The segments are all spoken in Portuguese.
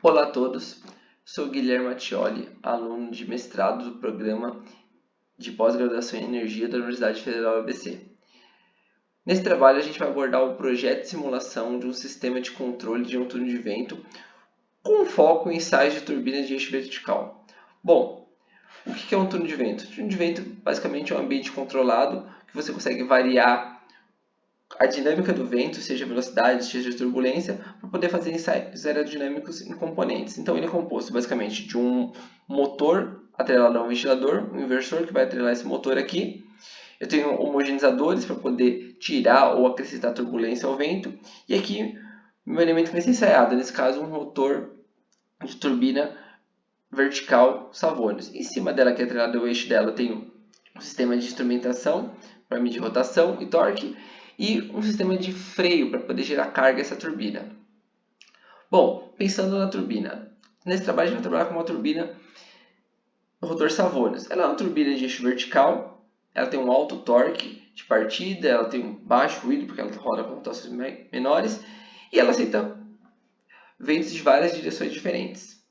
Olá a todos, sou Guilherme Mattioli, aluno de mestrado do programa de pós-graduação em energia da Universidade Federal ABC. Nesse trabalho a gente vai abordar o projeto de simulação de um sistema de controle de um turno de vento com foco em ensaios de turbinas de eixo vertical. Bom, o que é um turno de vento? Um turno de vento basicamente é um ambiente controlado que você consegue variar a dinâmica do vento, seja velocidade, seja turbulência, para poder fazer ensaios aerodinâmicos em componentes. Então ele é composto basicamente de um motor atrelado a um ventilador, um inversor que vai atrelar esse motor aqui. Eu tenho homogeneizadores para poder tirar ou acrescentar turbulência ao vento. E aqui, meu elemento que vai ser ensaiado, nesse caso um motor de turbina vertical Savonius. Em cima dela, que é atrelado ao eixo dela, eu tenho um sistema de instrumentação para medir rotação e torque e um sistema de freio para poder gerar carga essa turbina. Bom, pensando na turbina, nesse trabalho a gente vai trabalhar com uma turbina rotor Savonius. Ela é uma turbina de eixo vertical, ela tem um alto torque de partida, ela tem um baixo ruído porque ela roda com rotações menores e ela aceita ventos de várias direções diferentes.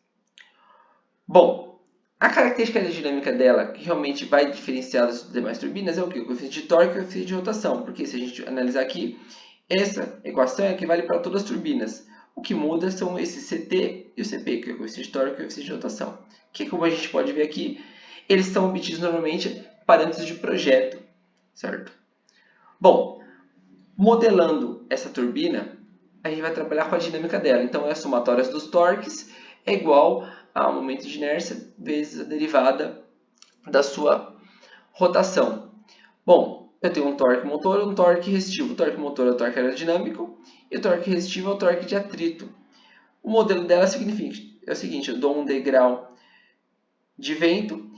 Bom, a característica aerodinâmica dela, que realmente vai diferenciar das demais turbinas, é o que? O coeficiente de torque e o coeficiente de rotação. Porque se a gente analisar aqui, essa equação é que vale para todas as turbinas. O que muda são esses CT e o CP, que é o coeficiente de torque e o coeficiente de rotação. Que, como a gente pode ver aqui, eles são obtidos normalmente parâmetros de projeto, certo? Bom, modelando essa turbina, a gente vai trabalhar com a dinâmica dela. Então, a somatória dos torques é igual ao momento de inércia vezes a derivada da sua rotação. Bom, eu tenho um torque motor e um torque resistivo. O torque motor é o torque aerodinâmico e o torque resistivo é o torque de atrito. O modelo dela é o seguinte, eu dou um degrau de vento.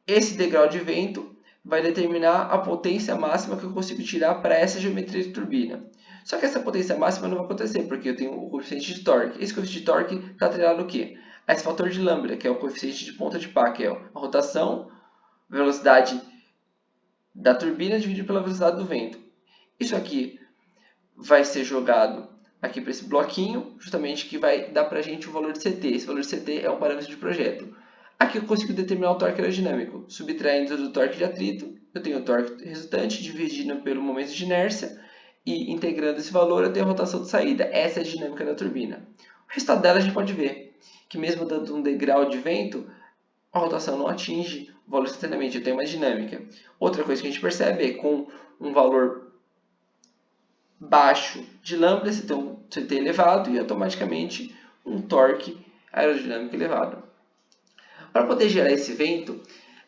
Esse degrau de vento vai determinar a potência máxima que eu consigo tirar para essa geometria de turbina. Só que essa potência máxima não vai acontecer, porque eu tenho o coeficiente de torque. Esse coeficiente de torque está atrelado ao quê? A esse fator de lambda, que é o coeficiente de ponta de pá, que é a rotação, velocidade da turbina dividido pela velocidade do vento. Isso aqui vai ser jogado aqui para esse bloquinho, justamente que vai dar para a gente o valor de CT. Esse valor de CT é um parâmetro de projeto. Aqui eu consigo determinar o torque aerodinâmico. Subtraindo do torque de atrito, eu tenho o torque resultante dividido pelo momento de inércia e integrando esse valor eu tenho a rotação de saída. Essa é a dinâmica da turbina. O resultado dela a gente pode ver que mesmo dando um degrau de vento, a rotação não atinge o valor instantaneamente, eu tenho uma dinâmica. Outra coisa que a gente percebe é com um valor baixo de lambda, você tem um CT elevado e automaticamente um torque aerodinâmico elevado. Para poder gerar esse vento,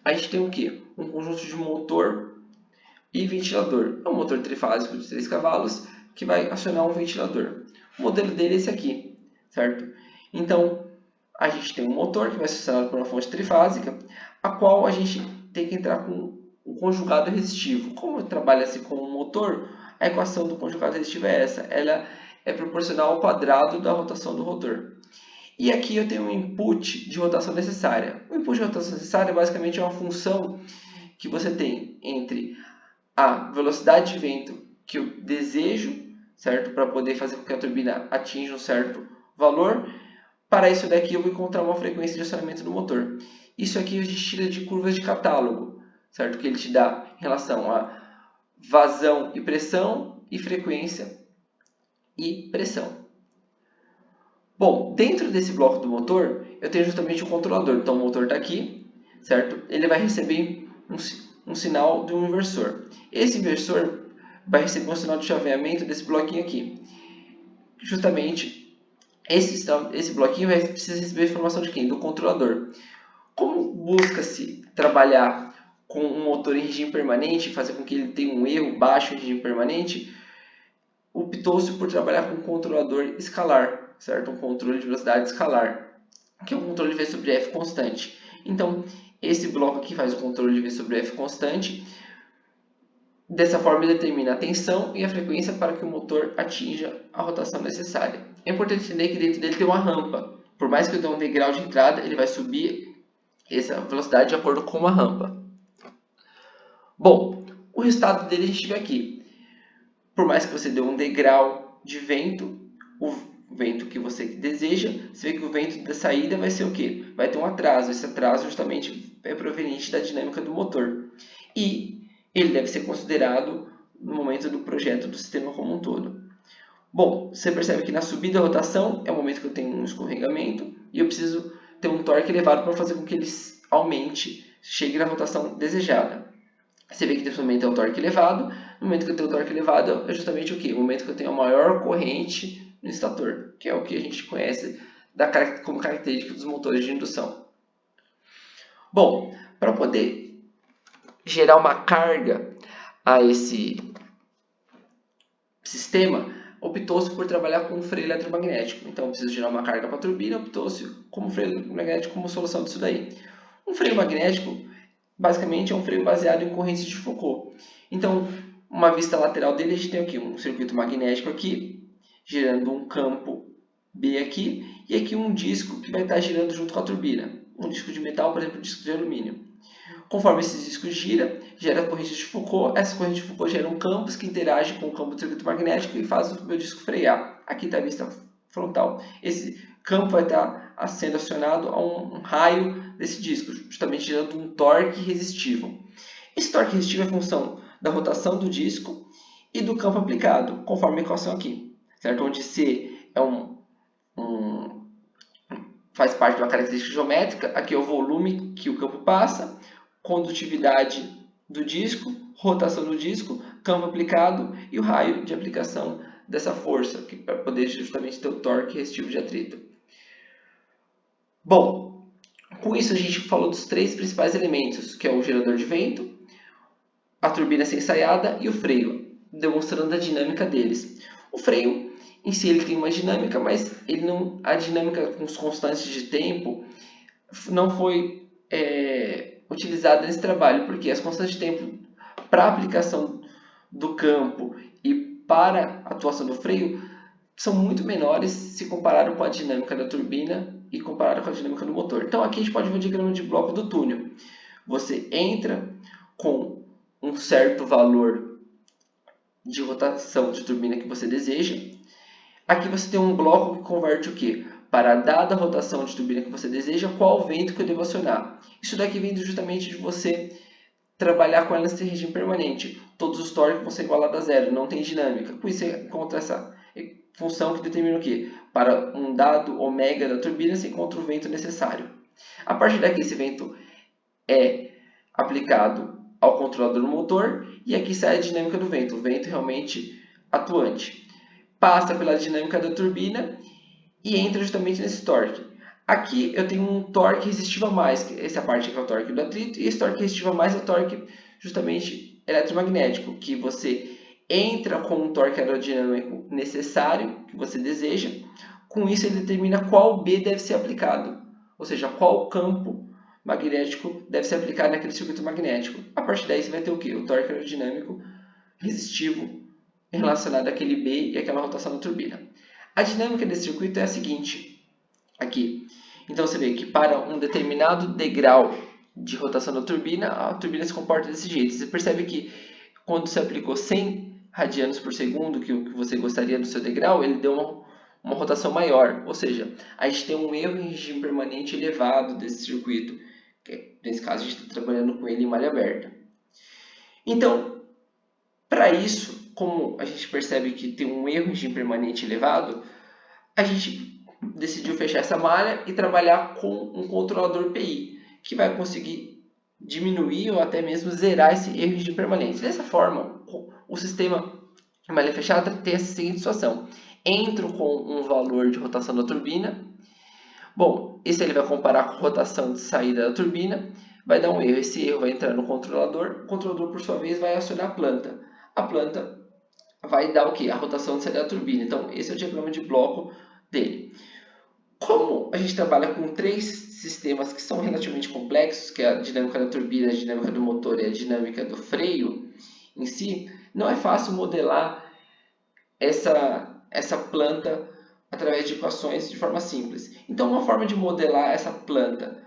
a gente tem o quê? Um conjunto de motor e ventilador. É um motor trifásico de 3 cavalos que vai acionar um ventilador. O modelo dele é esse aqui, certo? Então, a gente tem um motor que vai ser acionado por uma fonte trifásica, a qual a gente tem que entrar com um conjugado resistivo. Como trabalha-se com um motor, a equação do conjugado resistivo é essa. Ela é proporcional ao quadrado da rotação do rotor. E aqui eu tenho um input de rotação necessária. O input de rotação necessária basicamente é uma função que você tem entre a velocidade de vento que eu desejo, certo? Para poder fazer com que a turbina atinja um certo valor. Para isso daqui eu vou encontrar uma frequência de acionamento do motor. Isso aqui a gente tira de curvas de catálogo, certo? Que ele te dá em relação a vazão e pressão, e frequência e pressão. Bom, dentro desse bloco do motor, eu tenho justamente o controlador. Então, o motor está aqui, certo? Ele vai receber um sinal de um inversor. Esse inversor vai receber um sinal de chaveamento desse bloquinho aqui. Justamente, esse bloquinho precisa receber informação de quem? Do controlador. Como busca-se trabalhar com um motor em regime permanente, fazer com que ele tenha um erro baixo em regime permanente, optou-se por trabalhar com um controlador escalar, certo? Um controle de velocidade escalar, que é um controle de V sobre F constante. Então, esse bloco aqui faz o controle de V sobre F constante. Dessa forma, ele determina a tensão e a frequência para que o motor atinja a rotação necessária. É importante entender que dentro dele tem uma rampa. Por mais que eu dê um degrau de entrada, ele vai subir essa velocidade de acordo com uma rampa. Bom, o resultado dele a gente vê aqui. Por mais que você dê um degrau de vento, o vento que você deseja, você vê que o vento da saída vai ser o quê? Vai ter um atraso. Esse atraso justamente é proveniente da dinâmica do motor. E ele deve ser considerado no momento do projeto do sistema como um todo. Bom, você percebe que na subida da rotação é o momento que eu tenho um escorregamento e eu preciso ter um torque elevado para fazer com que ele aumente, chegue na rotação desejada. Você vê que nesse momento é o torque elevado. No momento que eu tenho o torque elevado é justamente o quê? O momento que eu tenho a maior corrente no estator, que é o que a gente conhece como característica dos motores de indução. Bom, para poder gerar uma carga a esse sistema, optou-se por trabalhar com um freio eletromagnético. Então, eu preciso gerar uma carga para a turbina, optou-se como freio eletromagnético como solução disso daí. Um freio magnético, basicamente, é um freio baseado em correntes de Foucault. Então, uma vista lateral dele, a gente tem aqui um circuito magnético aqui, gerando um campo B aqui, e aqui um disco que vai estar girando junto com a turbina. Um disco de metal, por exemplo, um disco de alumínio. Conforme esse disco gira, gera correntes de Foucault. Essa corrente de Foucault gera um campus que interage com o campo do circuito magnético e faz o meu disco frear. Aqui está a vista frontal. Esse campo vai estar sendo acionado a um raio desse disco, justamente gerando um torque resistivo. Esse torque resistivo é função da rotação do disco e do campo aplicado, conforme a equação aqui, certo? Onde C é faz parte de uma característica geométrica, aqui é o volume que o campo passa, condutividade do disco, rotação do disco, campo aplicado e o raio de aplicação dessa força, para poder justamente ter o torque resistivo de atrito. Bom, com isso a gente falou dos três principais elementos, que é o gerador de vento, a turbina sem ensaiada e o freio, demonstrando a dinâmica deles. O freio em si ele tem uma dinâmica, mas a dinâmica com os constantes de tempo não foi utilizada nesse trabalho, porque as constantes de tempo para a aplicação do campo e para a atuação do freio são muito menores se comparado com a dinâmica da turbina e comparado com a dinâmica do motor. Então aqui a gente pode ver o diagrama de bloco do túnel. Você entra com um certo valor de rotação de turbina que você deseja. Aqui você tem um bloco que converte o quê? Para a dada rotação de turbina que você deseja, qual vento que eu devo acionar. Isso daqui vem justamente de você trabalhar com ela nesse regime permanente. Todos os torques vão ser igualados a zero, não tem dinâmica. Por isso você encontra essa função que determina o quê? Para um dado ômega da turbina, você encontra o vento necessário. A partir daqui, esse vento é aplicado ao controlador do motor e aqui sai a dinâmica do vento, o vento realmente atuante. Passa pela dinâmica da turbina e entra justamente nesse torque. Aqui eu tenho um torque resistivo a mais, essa parte aqui é o torque do atrito, e esse torque resistivo a mais é o torque justamente eletromagnético, que você entra com um torque aerodinâmico necessário, que você deseja, com isso ele determina qual B deve ser aplicado, ou seja, qual campo magnético deve ser aplicado naquele circuito magnético. A partir daí você vai ter o quê? O torque aerodinâmico resistivo relacionado àquele B e àquela rotação da turbina. A dinâmica desse circuito é a seguinte, aqui. Então você vê que para um determinado degrau de rotação da turbina, a turbina se comporta desse jeito. Você percebe que quando você aplicou 100 radianos por segundo, que você gostaria do seu degrau, ele deu uma rotação maior. Ou seja, a gente tem um erro em regime permanente elevado desse circuito. Que, nesse caso, a gente está trabalhando com ele em malha aberta. Então, para isso, como a gente percebe que tem um erro em regime permanente elevado, a gente decidiu fechar essa malha e trabalhar com um controlador PI, que vai conseguir diminuir ou até mesmo zerar esse erro em regime permanente. Dessa forma, o sistema de malha fechada tem essa seguinte situação. Entro com um valor de rotação da turbina. Bom, esse ele vai comparar com a rotação de saída da turbina, vai dar um erro. Esse erro vai entrar no controlador, o controlador, por sua vez, vai acionar a planta. A planta vai dar o quê? A rotação de saída da turbina. Então, esse é o diagrama de bloco dele. Como a gente trabalha com três sistemas que são relativamente complexos, que é a dinâmica da turbina, a dinâmica do motor e a dinâmica do freio em si, não é fácil modelar essa planta através de equações de forma simples. Então, uma forma de modelar essa planta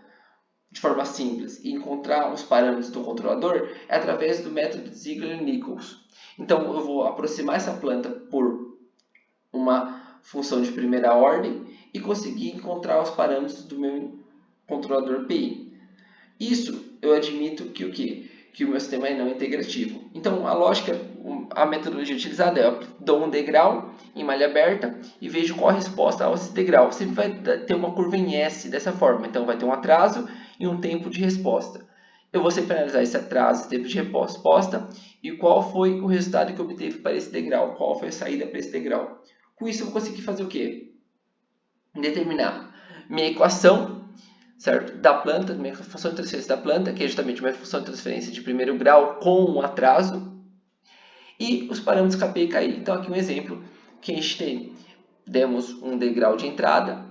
de forma simples e encontrar os parâmetros do controlador é através do método de Ziegler-Nichols. Então, eu vou aproximar essa planta por uma função de primeira ordem e consegui encontrar os parâmetros do meu controlador PI. Isso eu admito que o quê? Que o meu sistema é não integrativo. Então, a lógica, a metodologia utilizada é eu dou um degrau em malha aberta e vejo qual a resposta a esse degrau. Sempre vai ter uma curva em S dessa forma. Então, vai ter um atraso e um tempo de resposta. Eu vou sempre analisar esse atraso, esse tempo de resposta e qual foi o resultado que eu obteve para esse degrau, qual foi a saída para esse degrau. Com isso, eu vou conseguir fazer o quê? Determinar minha equação, certo? Da planta, minha função de transferência da planta, que é justamente uma função de transferência de primeiro grau com um atraso, e os parâmetros KP e KI. Então, aqui um exemplo que a gente tem. Demos um degrau de entrada,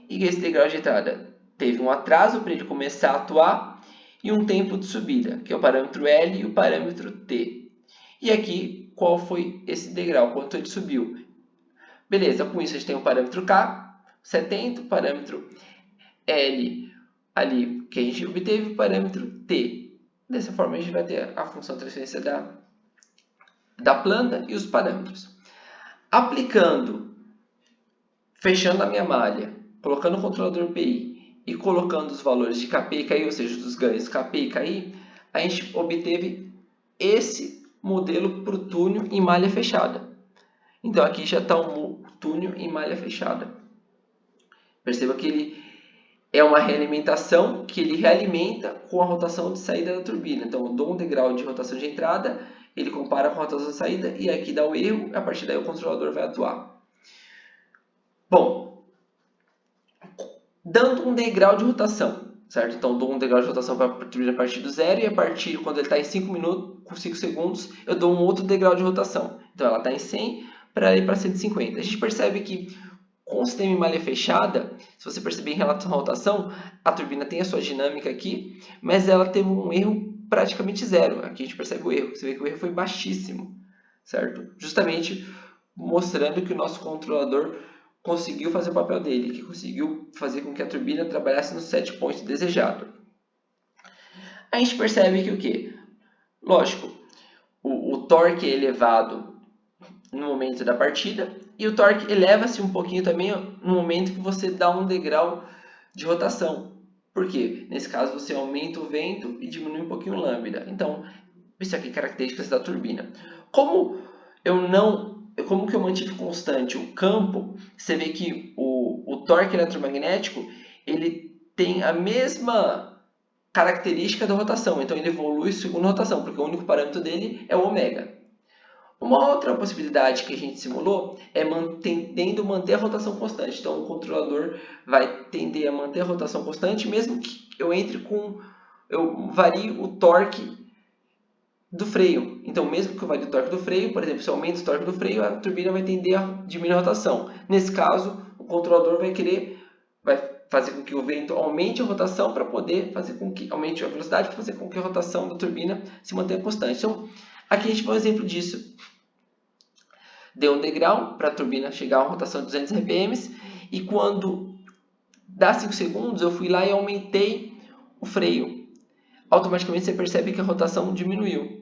e esse degrau de entrada teve um atraso para ele começar a atuar, e um tempo de subida, que é o parâmetro L e o parâmetro T. E aqui, qual foi esse degrau, quanto ele subiu. Beleza, com isso a gente tem o parâmetro K, 70, o parâmetro L ali que a gente obteve, o parâmetro T. Dessa forma a gente vai ter a função de transferência da planta e os parâmetros. Aplicando, fechando a minha malha, colocando o controlador PI e colocando os valores de KP e KI, ou seja, dos ganhos KP e KI, a gente obteve esse modelo para o túnel em malha fechada. Então aqui já está um túnel em malha fechada. Perceba que ele é uma realimentação que ele realimenta com a rotação de saída da turbina. Então eu dou um degrau de rotação de entrada, ele compara com a rotação de saída e aqui dá o erro, a partir daí o controlador vai atuar. Bom, dando um degrau de rotação, certo? Então dou um degrau de rotação para a turbina a partir do zero e a partir, quando ele está em 5 minutos, com 5 segundos, eu dou um outro degrau de rotação. Então ela está em 100 para ir para 150. A gente percebe que com o sistema em malha fechada, se você perceber em relação à rotação, a turbina tem a sua dinâmica aqui, mas ela teve um erro praticamente zero. Aqui a gente percebe o erro, você vê que o erro foi baixíssimo, certo? Justamente mostrando que o nosso controlador conseguiu fazer o papel dele, que conseguiu fazer com que a turbina trabalhasse no set point desejado. A gente percebe que o quê? Lógico, o torque é elevado no momento da partida e o torque eleva-se um pouquinho também no momento que você dá um degrau de rotação. Por quê? Nesse caso você aumenta o vento e diminui um pouquinho o lambda. Então, isso aqui é características da turbina. Como que eu mantive constante o campo, você vê que o torque eletromagnético ele tem a mesma característica da rotação, então ele evolui segundo a rotação, porque o único parâmetro dele é o ômega. Uma outra possibilidade que a gente simulou é tendendo a manter a rotação constante. Então o controlador vai tender a manter a rotação constante, mesmo que eu varie o torque do freio. Então, mesmo que eu varie o torque do freio, por exemplo, se eu aumento o torque do freio, a turbina vai tender a diminuir a rotação. Nesse caso, o controlador vai fazer com que o vento aumente a rotação para poder fazer com que aumente a velocidade para fazer com que a rotação da turbina se mantenha constante. Então, aqui a gente vai um exemplo disso. Deu um degrau para a turbina chegar a uma rotação de 200 RPM e quando dá 5 segundos eu fui lá e aumentei o freio. Automaticamente você percebe que a rotação diminuiu.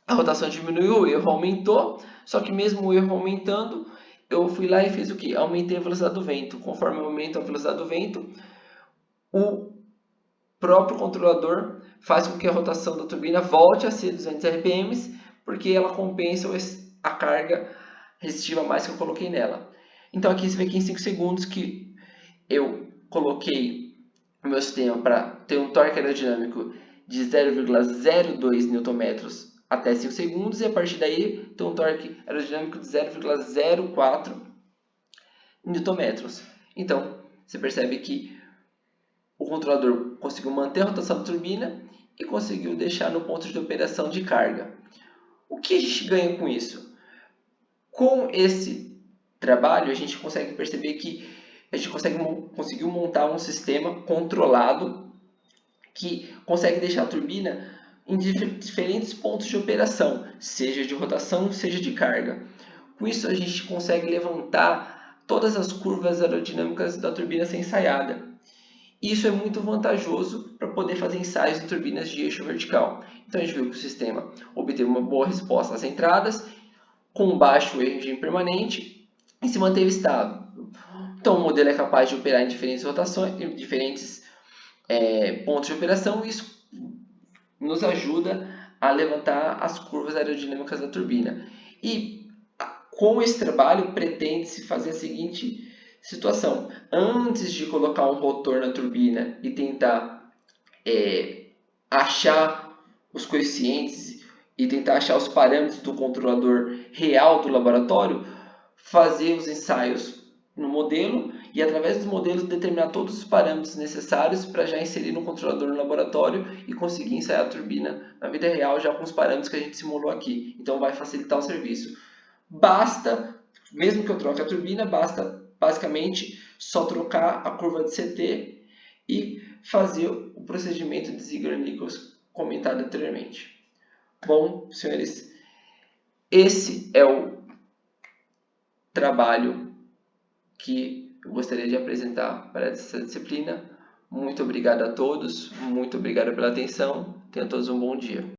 A rotação diminuiu, o erro aumentou, só que mesmo o erro aumentando, eu fui lá e fiz o que? Aumentei a velocidade do vento. Conforme eu aumento a velocidade do vento, o próprio controlador faz com que a rotação da turbina volte a ser 200 RPM, porque ela compensa a carga resistiva a mais que eu coloquei nela. Então aqui você vê que em 5 segundos que eu coloquei o meu sistema para ter um torque aerodinâmico de 0,02 Nm até 5 segundos e a partir daí ter um torque aerodinâmico de 0,04 Nm. Então você percebe que o controlador conseguiu manter a rotação da turbina e conseguiu deixar no ponto de operação de carga. O que a gente ganha com isso? Com esse trabalho, a gente consegue perceber que a gente conseguiu montar um sistema controlado que consegue deixar a turbina em diferentes pontos de operação, seja de rotação, seja de carga. Com isso, a gente consegue levantar todas as curvas aerodinâmicas da turbina ser ensaiada. Isso é muito vantajoso para poder fazer ensaios de turbinas de eixo vertical. Então a gente viu que o sistema obteve uma boa resposta às entradas, com baixo erro de impermanente e se manteve estável. Então o modelo é capaz de operar em diferentes rotações, em diferentes pontos de operação, e isso nos ajuda a levantar as curvas aerodinâmicas da turbina. E com esse trabalho pretende-se fazer a seguinte situação: antes de colocar um rotor na turbina e tentar achar os coeficientes e tentar achar os parâmetros do controlador real do laboratório, fazer os ensaios no modelo e, através dos modelos, determinar todos os parâmetros necessários para já inserir no controlador no laboratório e conseguir ensaiar a turbina na vida real já com os parâmetros que a gente simulou aqui. Então vai facilitar o serviço. Basta, mesmo que eu troque a turbina, basta basicamente só trocar a curva de CT e fazer o procedimento de Ziegler-Nichols comentado anteriormente. Bom, senhores, esse é o trabalho que eu gostaria de apresentar para essa disciplina. Muito obrigado a todos, muito obrigado pela atenção, tenham todos um bom dia.